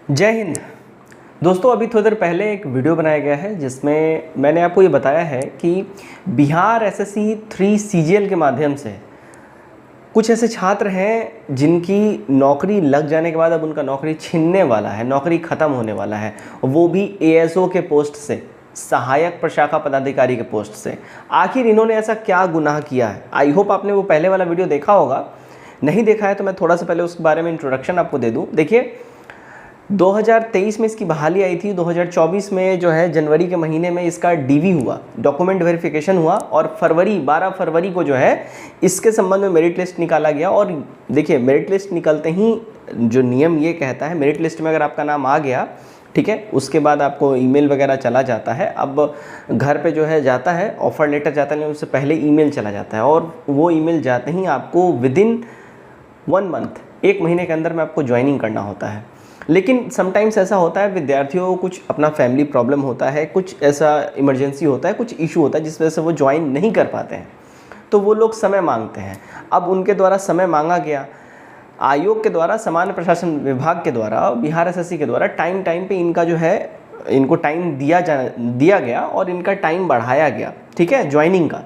जय हिंद दोस्तों। अभी थोड़ी देर पहले एक वीडियो बनाया गया है जिसमें मैंने आपको ये बताया है कि बिहार एसएससी 3 सीजीएल के माध्यम से कुछ ऐसे छात्र हैं जिनकी नौकरी लग जाने के बाद अब उनका नौकरी छिनने वाला है, नौकरी ख़त्म होने वाला है, वो भी एएसओ के पोस्ट से, सहायक प्रशाखा पदाधिकारी के पोस्ट से। आखिर इन्होंने ऐसा क्या गुनाह किया है? आई होप आपने वो पहले वाला वीडियो देखा होगा। नहीं देखा है तो मैं थोड़ा सा पहले उसके बारे में इंट्रोडक्शन आपको दे दूं। देखिए, 2023 में इसकी बहाली आई थी, 2024 में जो है जनवरी के महीने में इसका डीवी हुआ, डॉक्यूमेंट वेरिफिकेशन हुआ, और 12 फरवरी को जो है इसके संबंध में मेरिट लिस्ट निकाला गया। और देखिए, मेरिट लिस्ट निकलते ही जो नियम ये कहता है, मेरिट लिस्ट में अगर आपका नाम आ गया, ठीक है, उसके बाद आपको ईमेल वगैरह चला जाता है। अब घर पे जो है जाता है, ऑफर लेटर जाता है, उससे पहले ईमेल चला जाता है, और वो ईमेल जाते ही आपको विदिन 1 मंथ, 1 महीने के अंदर में आपको ज्वाइनिंग करना होता है। लेकिन समटाइम्स ऐसा होता है, विद्यार्थियों को कुछ अपना फैमिली प्रॉब्लम होता है, कुछ ऐसा इमरजेंसी होता है, कुछ इशू होता है जिस वजह से वो ज्वाइन नहीं कर पाते हैं, तो वो लोग समय मांगते हैं। अब उनके द्वारा समय मांगा गया, आयोग के द्वारा, सामान्य प्रशासन विभाग के द्वारा, बिहार एसएससी के द्वारा टाइम पे इनका जो है, इनको टाइम दिया गया और इनका टाइम बढ़ाया गया, ठीक है, ज्वाइनिंग का।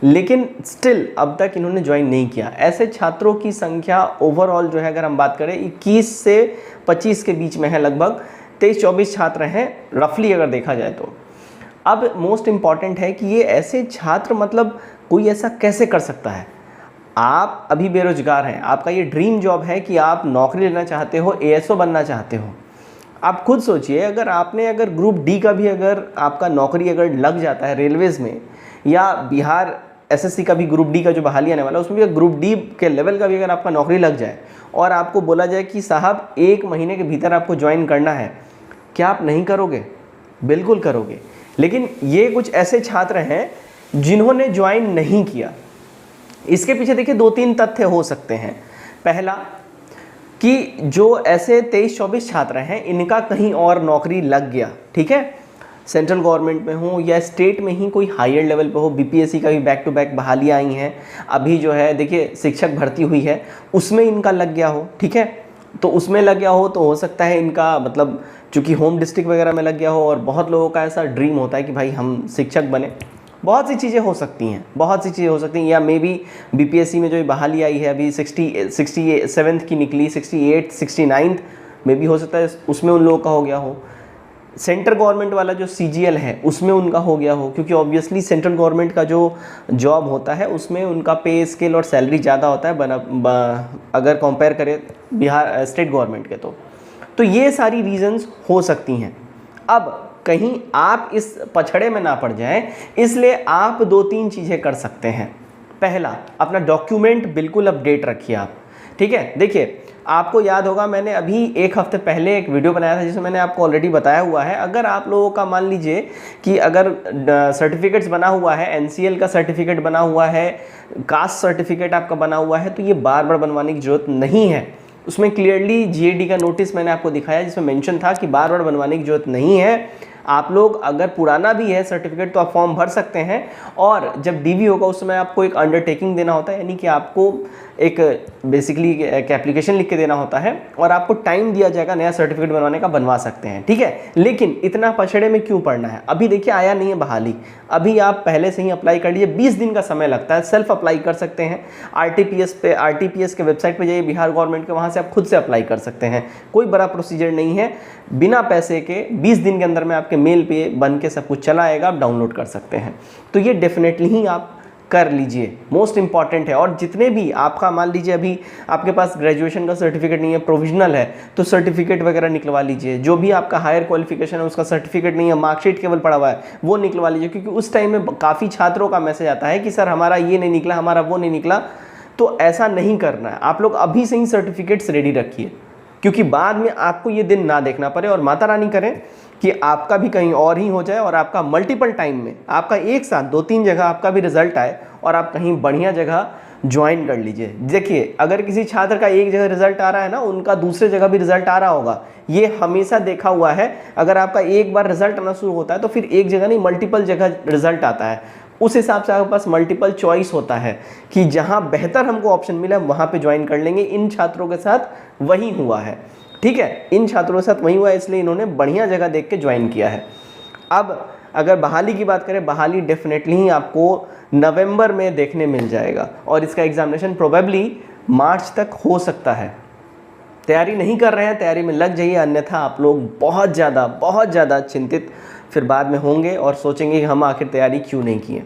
लेकिन स्टिल अब तक इन्होंने ज्वाइन नहीं किया। ऐसे छात्रों की संख्या ओवरऑल जो है, अगर हम बात करें, 21 से 25 के बीच में है, लगभग 23-24 छात्र हैं रफली अगर देखा जाए तो। अब मोस्ट इम्पॉर्टेंट है कि ये ऐसे छात्र, मतलब कोई ऐसा कैसे कर सकता है? आप अभी बेरोजगार हैं, आपका ये ड्रीम जॉब है कि आप नौकरी लेना चाहते हो, एएसओ बनना चाहते हो। आप खुद सोचिए, अगर ग्रुप डी का भी अगर आपका नौकरी अगर लग जाता है रेलवेज़ में, या बिहार एसएससी का भी ग्रुप डी का जो बहाली आने वाला है उसमें भी ग्रुप डी के लेवल का भी अगर आपका नौकरी लग जाए और आपको बोला जाए कि साहब 1 महीने के भीतर आपको ज्वाइन करना है, क्या आप नहीं करोगे? बिल्कुल करोगे। लेकिन ये कुछ ऐसे छात्र हैं जिन्होंने ज्वाइन नहीं किया। इसके पीछे देखिए 2-3 तथ्य हो सकते हैं। पहला, कि जो ऐसे 23-24 छात्र हैं, इनका कहीं और नौकरी लग गया, ठीक है, सेंट्रल गवर्नमेंट में हो या स्टेट में ही कोई हायर लेवल पे हो। बीपीएससी का भी बैक टू बैक बहालियाँ आई हैं। अभी जो है देखिए, शिक्षक भर्ती हुई है, उसमें इनका लग गया हो, ठीक है, तो उसमें लग गया हो तो हो सकता है इनका, मतलब चूँकि होम डिस्ट्रिक्ट वगैरह में लग गया हो, और बहुत लोगों का ऐसा ड्रीम होता है कि भाई हम शिक्षक बने। बहुत सी चीज़ें हो सकती हैं, बहुत सी चीज़ें हो सकती हैं। या मे बी बीपीएससी में जो बहाली आई है अभी 67 की निकली, 68, 69 में भी हो सकता है उसमें उन लोगों का हो गया हो। सेंट्रल गवर्नमेंट वाला जो सीजीएल है उसमें उनका हो गया हो, क्योंकि ऑब्वियसली सेंट्रल गवर्नमेंट का जो जॉब होता है उसमें उनका पे स्केल और सैलरी ज़्यादा होता है अगर कंपेयर करें बिहार स्टेट गवर्नमेंट के। तो ये सारी रीजंस हो सकती हैं। अब कहीं आप इस पछड़े में ना पड़ जाएं, इसलिए आप 2-3 चीज़ें कर सकते हैं। पहला, अपना डॉक्यूमेंट बिल्कुल अपडेट रखिए आप, ठीक है। देखिए, आपको याद होगा, मैंने अभी 1 हफ्ते पहले एक वीडियो बनाया था जिसमें मैंने आपको ऑलरेडी बताया हुआ है, अगर आप लोगों का मान लीजिए कि अगर सर्टिफिकेट्स बना हुआ है, एनसीएल का सर्टिफिकेट बना हुआ है, कास्ट सर्टिफिकेट आपका बना हुआ है, तो ये बार बार बनवाने की जरूरत नहीं है। उसमें क्लियरली जीएडी का नोटिस मैंने आपको दिखाया जिसमें मेंशन था कि बार बार बनवाने की जरूरत नहीं है। आप लोग अगर पुराना भी है सर्टिफिकेट तो आप फॉर्म भर सकते हैं, और जब डीवी होगा उस समय आपको एक अंडरटेकिंग देना होता है, यानी कि आपको एक बेसिकली एक एप्लीकेशन लिख के देना होता है, और आपको टाइम दिया जाएगा नया सर्टिफिकेट बनवाने का, बनवा सकते हैं, ठीक है। लेकिन इतना पछड़े में क्यों पड़ना है? अभी देखिए, आया नहीं है बहाली, अभी आप पहले से ही अप्लाई कर लीजिए। 20 दिन का समय लगता है, सेल्फ अप्लाई कर सकते हैं। आरटीपीएस के वेबसाइट पे जाइए बिहार गवर्नमेंट के, वहाँ से आप खुद से अप्लाई कर सकते हैं। कोई बड़ा प्रोसीजर नहीं है, बिना पैसे के 20 दिन के अंदर में आपके मेल पे बन के सब कुछ चला आएगा, आप डाउनलोड कर सकते हैं। तो ये डेफिनेटली ही आप कर लीजिए, मोस्ट इंपॉर्टेंट है। और जितने भी आपका, मान लीजिए अभी आपके पास ग्रेजुएशन का सर्टिफिकेट नहीं है, प्रोविजनल है, तो सर्टिफिकेट वगैरह निकलवा लीजिए। जो भी आपका हायर क्वालिफिकेशन है उसका सर्टिफिकेट नहीं है, मार्कशीट केवल पड़ा हुआ है, वो निकलवा लीजिए। क्योंकि उस टाइम में काफ़ी छात्रों का मैसेज आता है कि सर हमारा ये नहीं निकला, हमारा वो नहीं निकला। तो ऐसा नहीं करना है, आप लोग अभी से ही सर्टिफिकेट्स रेडी रखिए, क्योंकि बाद में आपको ये दिन ना देखना पड़े। और माता रानी करें कि आपका भी कहीं और ही हो जाए, और आपका मल्टीपल टाइम में, आपका एक साथ 2-3 जगह आपका भी रिजल्ट आए, और आप कहीं बढ़िया जगह ज्वाइन कर लीजिए। देखिए, अगर किसी छात्र का एक जगह रिजल्ट आ रहा है ना, उनका दूसरे जगह भी रिजल्ट आ रहा होगा, ये हमेशा देखा हुआ है। अगर आपका एक बार रिजल्ट आना शुरू होता है तो फिर एक जगह नहीं, मल्टीपल जगह रिजल्ट आता है। उस हिसाब से आपके पास मल्टीपल चॉइस होता है कि जहां बेहतर हमको ऑप्शन मिला वहां पे ज्वाइन कर लेंगे। इन छात्रों के साथ वही हुआ है। ठीक है, इन छात्रों के साथ वही हुआ, इसलिए इन्होंने बढ़िया जगह देख के ज्वाइन किया है। अब अगर बहाली की बात करें, बहाली डेफिनेटली ही आपको नवंबर में देखने मिल जाएगा और इसका एग्जामिनेशन प्रोबेबली मार्च तक हो सकता है। तैयारी नहीं कर रहे हैं, तैयारी में लग जाइए, अन्यथा आप लोग बहुत ज़्यादा चिंतित फिर बाद में होंगे और सोचेंगे कि हम आखिर तैयारी क्यों नहीं किए।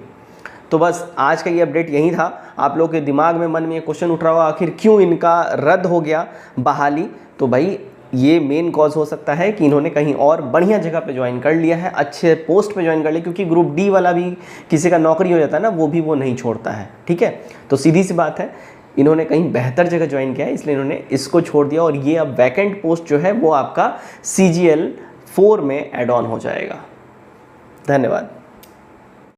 तो बस आज का ये अपडेट यही था। आप लोगों के दिमाग में, मन में ये क्वेश्चन उठ रहा होगा आखिर क्यों इनका रद्द हो गया बहाली, तो भाई ये मेन कॉज हो सकता है कि इन्होंने कहीं और बढ़िया जगह पे ज्वाइन कर लिया है, अच्छे पोस्ट पे ज्वाइन कर लिया, क्योंकि ग्रुप डी वाला भी किसी का नौकरी हो जाता है ना, वो भी वो नहीं छोड़ता है। ठीक है, तो सीधी सी बात है, इन्होंने कहीं बेहतर जगह ज्वाइन किया है, इसलिए इन्होंने इसको छोड़ दिया और ये अब वैकेंट पोस्ट जो है वो आपका CGL 4 में ऐड ऑन हो जाएगा। धन्यवाद।